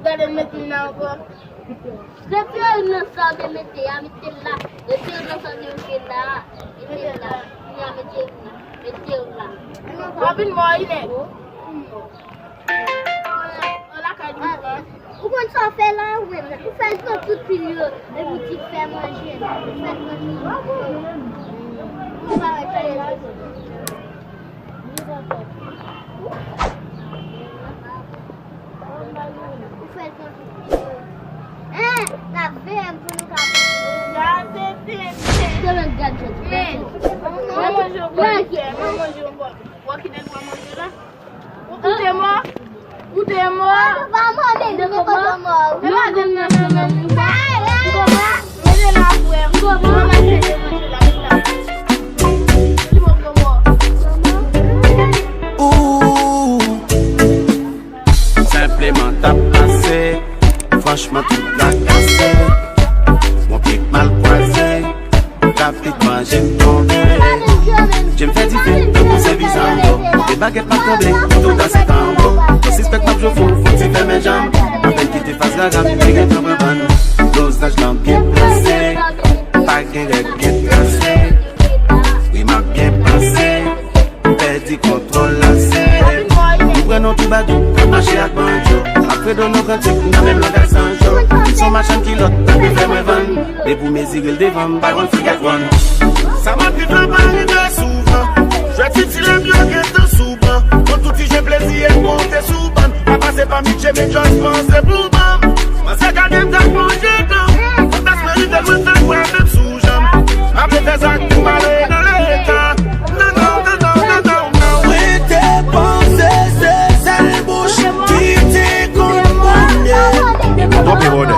Gade mettre là encore. Depuis le sang de mettre là. Depuis le sang de mettre là. Mettez là. Rapidement, il est. Pourquoi ça fait là? Vous faites tout pilier et vous dites faire manger. Vous faites manger. Vous arrêtez les vous faites manger. Hein? La verre pour nous caper. C'est un gadget. Où t'es mort? Simplement t'as passé, franchement tout l'a cassé. Mon pied mal croisé, rapidement j'aime tomber. J'aime faire différent, c'est bizarre. Les baguettes pas trembler, tout dans cet tango. Si spectacle je fous, faut que tu fais mes jambes. À peine qu'il te fasse la gamme, tu es trop bonne. Dosage dans bien placé, pas de règle bien tracé. Oui, m'a bien passé, perdu contrôle lassé. Nous prenons tout badou, marcher à banjo. Après de nos cantiques, nous n'avons même langage sans jour. Ils sont machin qui l'autre, t'as pu faire mes vannes. Mais pour mes îles devant, par contre, forget one. Ça m'a pris de m'arriver souvent. Je vais titiller mieux que de souvent. Quand tout y j'ai plaisir et monter sous ban. Pas passer par mi mais je pense c'est pour moi. Ma c'est qu'à game t'as mangé dans. Quand t'as smérité de me faire quoi de sous-jam. Après tes actes pour m'aller dans l'état. Non, non, non, non, non, non, non. Oui, tes pensées, c'est celle bouche qui t'est condamnée. Don't be worried.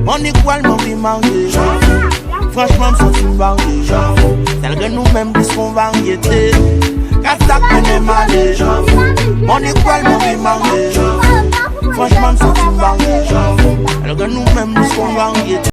On igualement qui marié. Franchement, me sens varié. Tel que nous-mêmes disons variété. Car ça connaît malé. On igualement qui marié. Franchement, me sens varié. Tel que nous-mêmes disons variété.